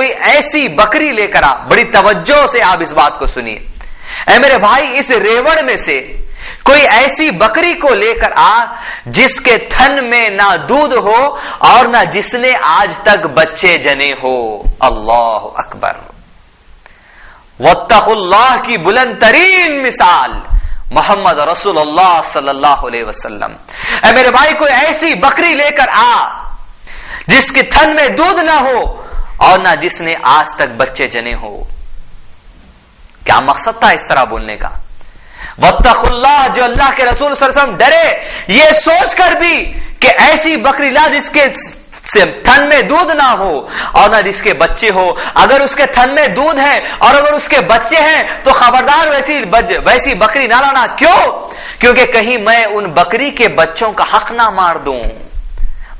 کوئی ایسی بکری لے کر آ. بڑی توجہ سے آپ اس بات کو سنیے. اے میرے بھائی, اس ریوڑ میں سے کوئی ایسی بکری کو لے کر آ جس کے تھن میں نہ دودھ ہو اور نہ جس نے آج تک بچے جنے ہو. اللہ اکبر. واتقوا اللہ کی بلند ترین مثال محمد رسول اللہ صلی اللہ علیہ وسلم. اے میرے بھائی, کوئی ایسی بکری لے کر آ جس کے تھن میں دودھ نہ ہو اور نہ جس نے آج تک بچے جنے ہو. کیا مقصد تھا اس طرح بولنے کا؟ واتقوا اللہ, جو اللہ کے رسول صلی اللہ علیہ وسلم ڈرے یہ سوچ کر بھی کہ ایسی بکری لا جس کے تھن میں دودھ نہ ہو اور نہ جس کے بچے ہو. اگر اس کے تھن میں دودھ ہے اور اگر اس کے بچے ہیں تو خبردار ویسی بکری نہ لانا. کیوں؟ کیونکہ کہیں میں ان بکری کے بچوں کا حق نہ مار دوں.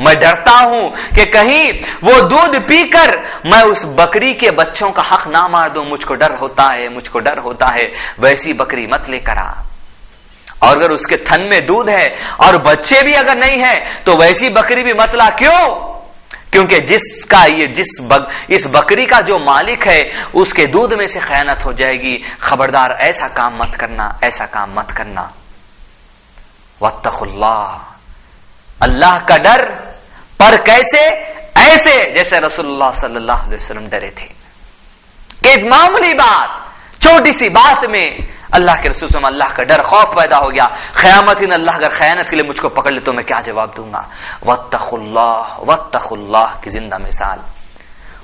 میں ڈرتا ہوں کہ کہیں وہ دودھ پی کر میں اس بکری کے بچوں کا حق نہ مار دوں. مجھ کو ڈر ہوتا ہے. ویسی بکری مت لے کر آ. اور اگر اس کے تھن میں دودھ ہے اور بچے بھی اگر نہیں ہے تو ویسی بکری بھی مت لا. کیوں؟ کیونکہ اس بکری کا جو مالک ہے اس کے دودھ میں سے خیانت ہو جائے گی. خبردار ایسا کام مت کرنا. واتقوا اللہ, اللہ کا ڈر. پر کیسے؟ ایسے جیسے رسول اللہ صلی اللہ علیہ وسلم ڈرے تھے کہ ایک معمولی بات, چھوٹی سی بات میں اللہ کے رسول صلی اللہ علیہ وسلم اللہ کا ڈر, خوف پیدا ہو گیا. قیامت ان اللہ اگر خیانت کے لیے مجھ کو پکڑ لے تو میں کیا جواب دوں گا؟ واتقوا اللہ کی زندہ مثال.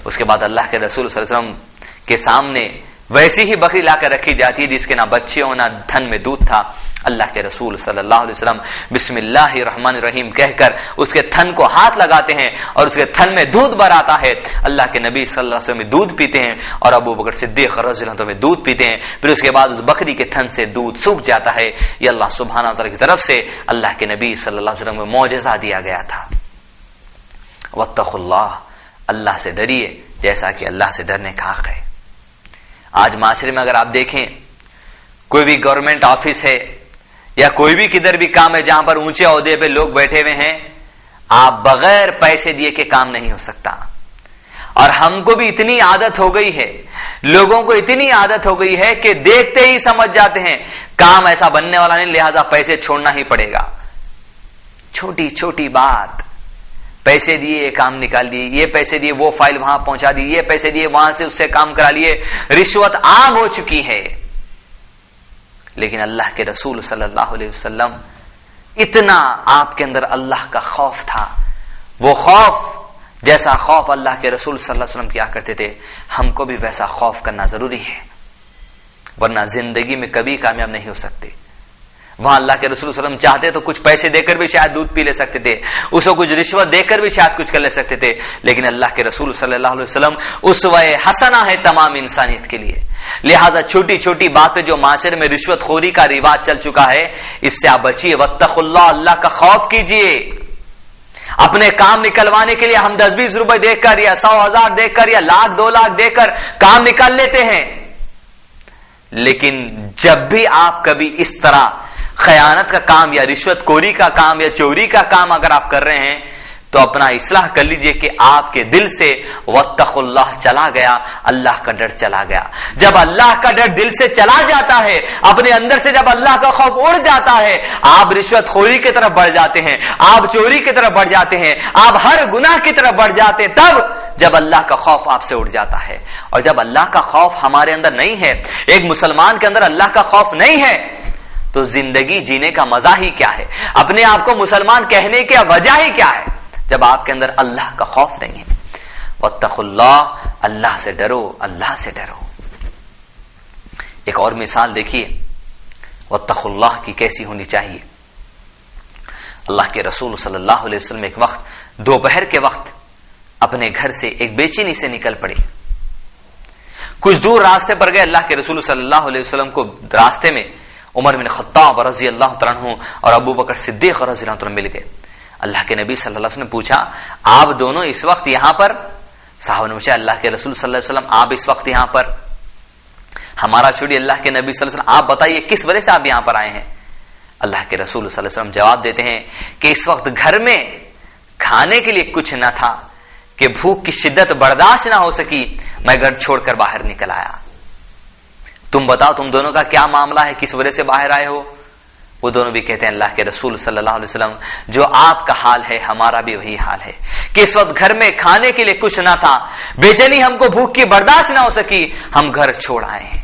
اس کے بعد اللہ کے رسول صلی اللہ علیہ وسلم کے سامنے ویسی ہی بکری لا کر رکھی جاتی ہے جس کے نہ بچے ہو نہ تھن میں دودھ تھا. اللہ کے رسول صلی اللہ علیہ وسلم بسم اللہ الرحمن الرحیم کہہ کر اس کے تھن کو ہاتھ لگاتے ہیں اور اس کے تھن میں دودھ بھر آتا ہے. اللہ کے نبی صلی اللہ علیہ وسلم دودھ پیتے ہیں اور ابو بکر صدیق رضی اللہ عنہ میں دودھ پیتے ہیں. پھر اس کے بعد اس بکری کے تھن سے دودھ سوکھ جاتا ہے. یہ اللہ سبحانہ وتعالی کی طرف سے اللہ کے نبی صلی اللہ علیہ وسلم کو معجزہ دیا گیا تھا. واتقوا اللہ, اللہ سے ڈریے جیسا کہ اللہ سے ڈرنے کا حق ہے. آج معاشرے میں اگر آپ دیکھیں کوئی بھی گورنمنٹ آفس ہے یا کوئی بھی کدھر بھی کام ہے جہاں پر اونچے عہدے پہ لوگ بیٹھے ہوئے ہیں, آپ بغیر پیسے دیے کے کام نہیں ہو سکتا. اور ہم کو بھی اتنی عادت ہو گئی ہے, لوگوں کو اتنی عادت ہو گئی ہے کہ دیکھتے ہی سمجھ جاتے ہیں کام ایسا بننے والا نہیں, لہذا پیسے چھوڑنا ہی پڑے گا. چھوٹی چھوٹی بات, پیسے دیے یہ کام نکال لیے, یہ پیسے دیے وہ فائل وہاں پہنچا دی, یہ پیسے دیے وہاں سے اس سے کام کرا لیے. رشوت عام ہو چکی ہے. لیکن اللہ کے رسول صلی اللہ علیہ وسلم اتنا آپ کے اندر اللہ کا خوف تھا. وہ خوف جیسا خوف اللہ کے رسول صلی اللہ علیہ وسلم کیا کرتے تھے, ہم کو بھی ویسا خوف کرنا ضروری ہے, ورنہ زندگی میں کبھی کامیاب نہیں ہو سکتے. وہاں اللہ کے رسول صلی اللہ علیہ وسلم چاہتے تو کچھ پیسے دے کر بھی شاید دودھ پی لے سکتے تھے, اس کو کچھ رشوت دے کر بھی شاید کچھ کر لے سکتے تھے. لیکن اللہ کے رسول صلی اللہ علیہ وسلم اسوہ حسنہ ہے تمام انسانیت کے لیے. لہذا چھوٹی چھوٹی بات پہ جو معاشرے میں رشوت خوری کا رواج چل چکا ہے, اس سے آپ بچیے. واتقوا اللہ, اللہ کا خوف کیجیے. اپنے کام نکلوانے کے لیے ہم 10-20 روپے دے کر یا 100,000 دے کر یا 1,00,000 2,00,000 دے کر کام نکال لیتے ہیں. لیکن جب بھی آپ کبھی اس طرح خیانت کا کام یا رشوت خوری کا کام یا چوری کا کام اگر آپ کر رہے ہیں تو اپنا اصلاح کر لیجئے کہ آپ کے دل سے واتقوا اللہ چلا گیا, اللہ کا ڈر چلا گیا. جب اللہ کا ڈر دل سے چلا جاتا ہے, اپنے اندر سے جب اللہ کا خوف اڑ جاتا ہے, آپ رشوت خوری کی طرف بڑھ جاتے ہیں, آپ چوری کی طرف بڑھ جاتے ہیں, آپ ہر گناہ کی طرف بڑھ جاتے ہیں. تب جب اللہ کا خوف آپ سے اڑ جاتا ہے. اور جب اللہ کا خوف ہمارے اندر نہیں ہے, ایک مسلمان کے اندر اللہ کا خوف نہیں ہے, تو زندگی جینے کا مزہ ہی کیا ہے؟ اپنے آپ کو مسلمان کہنے کی وجہ ہی کیا ہے جب آپ کے اندر اللہ کا خوف نہیں ہے؟ واتقوا اللہ, اللہ سے ڈرو, اللہ سے ڈرو. ایک اور مثال دیکھیے واتقوا اللہ کی کیسی ہونی چاہیے. اللہ کے رسول صلی اللہ علیہ وسلم ایک وقت دوپہر کے وقت اپنے گھر سے ایک بے چینی سے نکل پڑے. کچھ دور راستے پر گئے. اللہ کے رسول صلی اللہ علیہ وسلم کو راستے میں عمر بن خطاب رضی اللہ تعالیٰ عنہ اور ابو بکر صدیق رضی اللہ عنہ مل گئے. اللہ کے نبی صلی اللہ علیہ وسلم نے پوچھا, آپ دونوں اس وقت یہاں پر؟ صحابہ نے پوچھا, اللہ کے رسول صلی اللہ علیہ وسلم آپ اس وقت یہاں پر؟ ہمارا چھوڑیے, اللہ کے نبی صلی اللہ علیہ وسلم آپ بتائیے کس وجہ سے آپ یہاں پر آئے ہیں؟ اللہ کے رسول صلی اللہ علیہ وسلم جواب دیتے ہیں کہ اس وقت گھر میں کھانے کے لیے کچھ نہ تھا, کہ بھوک کی شدت برداشت نہ ہو سکی، میں گھر چھوڑ کر باہر نکل آیا۔ تم بتاؤ تم دونوں کا کیا معاملہ ہے، کس وجہ سے باہر آئے ہو؟ وہ دونوں بھی کہتے ہیں اللہ کے رسول صلی اللہ علیہ وسلم جو آپ کا حال ہے ہمارا بھی وہی حال ہے کہ اس وقت گھر میں کھانے کے لیے کچھ نہ تھا، بے چینی ہم کو بھوک کی برداشت نہ ہو سکی، ہم گھر چھوڑ آئے ہیں۔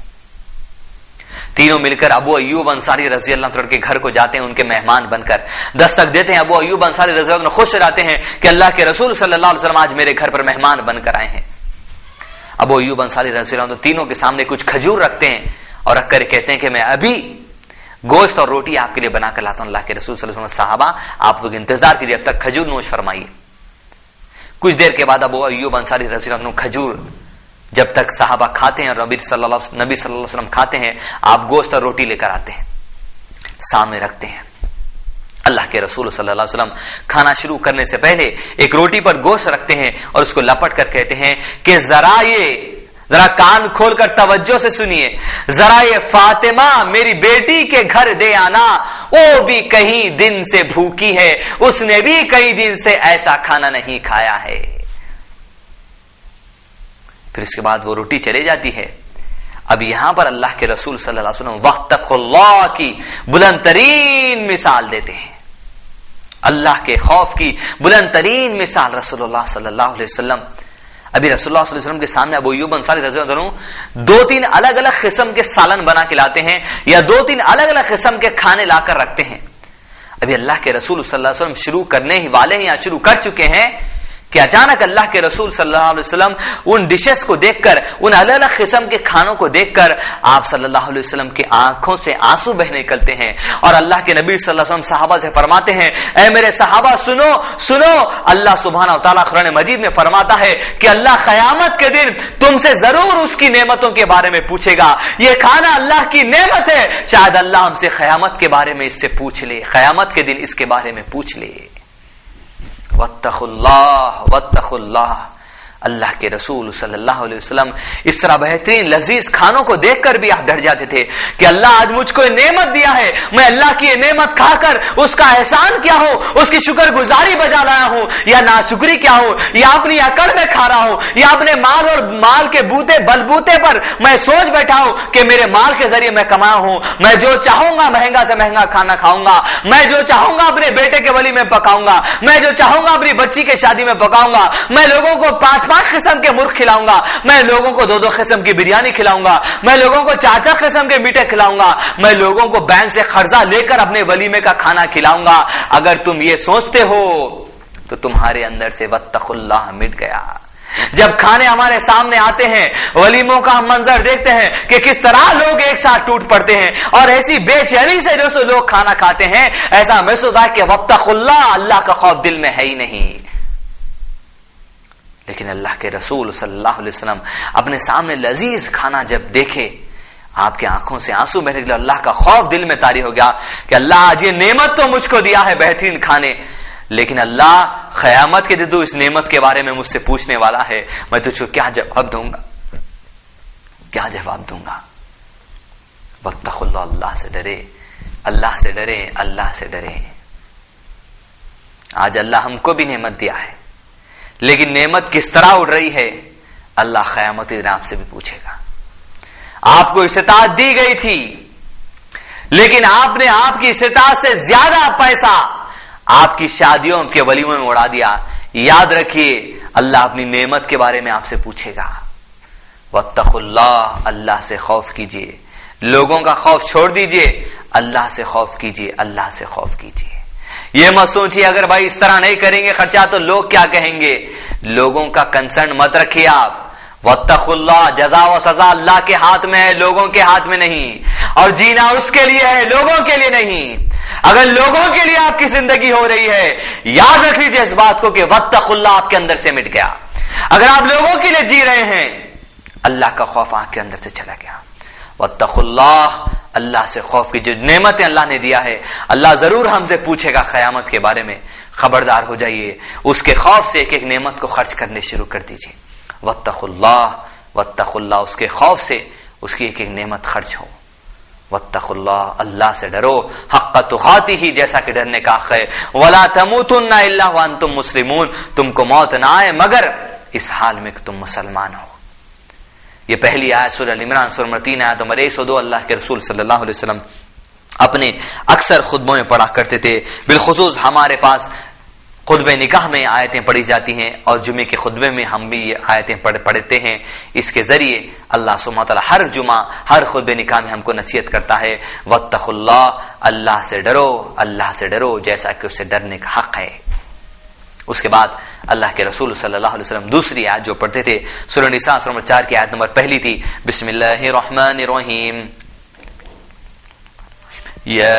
تینوں مل کر ابو ایوب انصاری رضی اللہ عنہ کے گھر کو جاتے ہیں، ان کے مہمان بن کر دستک دیتے ہیں۔ ابو ایوب انصاری رضی اللہ عنہ خوش رہتے ہیں کہ اللہ کے رسول صلی اللہ علیہ وسلم آج میرے گھر پر مہمان بن کر آئے ہیں۔ ابو ایوب انصاری رضی اللہ عنہ تینوں کے سامنے کچھ کھجور رکھتے ہیں اور رکھ کر کہتے ہیں کہ میں ابھی گوشت اور روٹی آپ کے لیے بنا کر لاتا ہوں۔ اللہ کے رسول صلی اللہ علیہ وسلم صحابہ آپ لوگ انتظار کیجیے، اب تک کھجور نوش فرمائیے۔ کچھ دیر کے بعد ابو ایوب انصاری رضی اللہ عنہ کھجور جب تک صحابہ کھاتے ہیں اور نبی صلی اللہ علیہ وسلم کھاتے ہیں، آپ گوشت اور روٹی لے کر آتے ہیں، سامنے رکھتے ہیں۔ اللہ کے رسول صلی اللہ علیہ وسلم کھانا شروع کرنے سے پہلے ایک روٹی پر گوشت رکھتے ہیں اور اس کو لپٹ کر کہتے ہیں کہ ذرا کان کھول کر توجہ سے سنیے، ذرا یہ فاطمہ میری بیٹی کے گھر دے آنا، وہ بھی کئی دن سے بھوکی ہے، اس نے بھی کئی دن سے ایسا کھانا نہیں کھایا ہے۔ پھر اس کے بعد وہ روٹی چلی جاتی ہے۔ اب یہاں پر اللہ کے رسول صلی اللہ علیہ وسلم واتقوا اللہ کی بلند ترین مثال دیتے ہیں، اللہ کے خوف کی بلند ترین مثال رسول اللہ صلی اللہ علیہ وسلم۔ ابھی رسول اللہ صلی اللہ علیہ وسلم کے سامنے ابو ایوب انصاری رضی اللہ عنہ 2-3 الگ الگ قسم کے سالن بنا کے لاتے ہیں یا 2-3 الگ الگ قسم کے کھانے لا کر رکھتے ہیں۔ ابھی اللہ کے رسول صلی اللہ علیہ وسلم شروع کرنے ہی والے ہیں یا شروع کر چکے ہیں کہ اچانک اللہ کے رسول صلی اللہ علیہ وسلم ان ڈشز کو دیکھ کر، ان الگ الگ قسم کے کھانوں کو دیکھ کر آپ صلی اللہ علیہ وسلم کی آنکھوں سے آنسو بہنے نکلتے ہیں اور اللہ کے نبی صلی اللہ علیہ وسلم صحابہ سے فرماتے ہیں، اے میرے صحابہ سنو سنو، اللہ سبحانہ وتعالی قرآن مجید میں فرماتا ہے کہ اللہ قیامت کے دن تم سے ضرور اس کی نعمتوں کے بارے میں پوچھے گا۔ یہ کھانا اللہ کی نعمت ہے، شاید اللہ ہم سے قیامت کے بارے میں اس سے پوچھ لے، قیامت کے دن اس کے بارے میں پوچھ لے۔ واتقوا اللہ واتقوا اللہ، اللہ کے رسول صلی اللہ علیہ وسلم اس طرح بہترین لذیذ کھانوں کو دیکھ کر بھی آپ ڈر جاتے تھے کہ اللہ آج مجھ کو یہ نعمت دیا ہے، میں اللہ کی یہ نعمت کھا کر اس کا احسان کیا ہو، اس کی شکر گزاری بجا لایا ہوں یا ناشکری کیا ہو، یا اپنی اکڑ میں کھا رہا ہوں یا اپنے مال اور مال کے بلبوتے پر میں سوچ بیٹھا ہوں کہ میرے مال کے ذریعے میں کمایا ہوں، میں جو چاہوں گا مہنگا سے مہنگا کھانا کھاؤں گا، میں جو چاہوں گا اپنے بیٹے کے ولی میں پکاؤں گا، میں جو چاہوں گا اپنی بچی کے شادی میں پکاؤں گا، میں لوگوں کو 5 قسم کے مرغ کھلاؤں گا، میں لوگوں کو 2 قسم کی بریانی کھلاؤں گا، میں لوگوں کو 4 قسم کے میٹھے کھلاؤں گا، میں لوگوں کو بینک سے قرضہ لے کر اپنے ولیمے کا کھانا کھلاؤں گا۔ اگر تم یہ سوچتے ہو تو تمہارے اندر سے واتقوا اللہ مٹ گیا۔ جب کھانے ہمارے سامنے آتے ہیں، ولیموں کا ہم منظر دیکھتے ہیں کہ کس طرح لوگ ایک ساتھ ٹوٹ پڑتے ہیں اور ایسی بے چینی سے جو لوگ کھانا کھاتے ہیں، ایسا محسوس ہوتا ہے کہ واتقوا اللہ، اللہ کا خوف دل میں ہے ہی نہیں۔ لیکن اللہ کے رسول صلی اللہ علیہ وسلم اپنے سامنے لذیذ کھانا جب دیکھے، آپ کے آنکھوں سے آنسو بہنے لگے، اللہ کا خوف دل میں طاری ہو گیا کہ اللہ آج یہ نعمت تو مجھ کو دیا ہے بہترین کھانے، لیکن اللہ قیامت کے دن تو اس نعمت کے بارے میں مجھ سے پوچھنے والا ہے، میں تجھ کو کیا جواب دوں گا، کیا جواب دوں گا۔ واتقوا اللہ، اللہ سے ڈرے، اللہ سے ڈرے، اللہ سے ڈرے۔ آج اللہ ہم کو بھی نعمت دیا ہے، لیکن نعمت کس طرح اڑ رہی ہے اللہ قیامت کے دن آپ سے بھی پوچھے گا۔ آپ کو استطاعت دی گئی تھی، لیکن آپ نے آپ کی استطاعت سے زیادہ پیسہ آپ کی شادیوں کے ولیموں میں اڑا دیا۔ یاد رکھیے اللہ اپنی نعمت کے بارے میں آپ سے پوچھے گا۔ واتقوا اللہ، اللہ سے خوف کیجیے، لوگوں کا خوف چھوڑ دیجیے، اللہ سے خوف کیجیے، اللہ سے خوف کیجیے۔ یہ مت سوچیے اگر بھائی اس طرح نہیں کریں گے خرچہ تو لوگ کیا کہیں گے، لوگوں کا کنسرن مت رکھیے آپ۔ واتقوا اللہ، جزا و سزا اللہ کے ہاتھ میں ہے، لوگوں کے ہاتھ میں نہیں، اور جینا اس کے لیے ہے، لوگوں کے لیے نہیں۔ اگر لوگوں کے لیے آپ کی زندگی ہو رہی ہے، یاد رکھ لیجیے اس بات کو کہ واتقوا اللہ آپ کے اندر سے مٹ گیا۔ اگر آپ لوگوں کے لیے جی رہے ہیں، اللہ کا خوف آپ کے اندر سے چلا گیا۔ واتقوا اللہ، اللہ سے خوف کی جو نعمتیں اللہ نے دیا ہے، اللہ ضرور ہم سے پوچھے گا قیامت کے بارے میں۔ خبردار ہو جائیے، اس کے خوف سے ایک ایک نعمت کو خرچ کرنے شروع کر دیجیے۔ واتقوا اللہ، واتقوا اللہ، اس کے خوف سے اس کی ایک ایک نعمت خرچ ہو۔ واتقوا اللہ، اللہ سے ڈرو، حق تقاتہ، جیسا کہ ڈرنے کا حق ہے، ولا تموتن الا وانتم مسلمون، تم کو موت نہ آئے مگر اس حال میں کہ تم مسلمان ہو۔ یہ پہلی آیت سورہ ال عمران سورہ نمبر 3 آیت نمبر 102 اللہ کے رسول صلی اللہ علیہ وسلم اپنے اکثر خطبوں میں پڑھا کرتے تھے، بالخصوص ہمارے پاس خطبہ نکاح میں آیتیں پڑھی جاتی ہیں اور جمعے کے خطبے میں ہم بھی یہ آیتیں پڑھتے ہیں۔ اس کے ذریعے اللہ سبحانہ وتعالی ہر جمعہ ہر خطبہ نکاح میں ہم کو نصیحت کرتا ہے، واتقوا اللہ، اللہ سے ڈرو، اللہ سے ڈرو جیسا کہ اس سے ڈرنے کا حق ہے۔ اس کے بعد اللہ کے رسول صلی اللہ علیہ وسلم دوسری آیت جو پڑھتے تھے سورہ نساء سورہ نمبر 4 کی آیت نمبر پہلی تھی، بسم اللہ الرحمن الرحیم، یا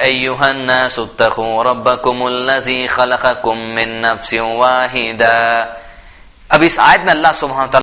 ایہا الناس اتقوا ربکم الذی خلقکم من نفس واحدہ۔ اب اس آیت میں اللہ سبحانہ وتعالی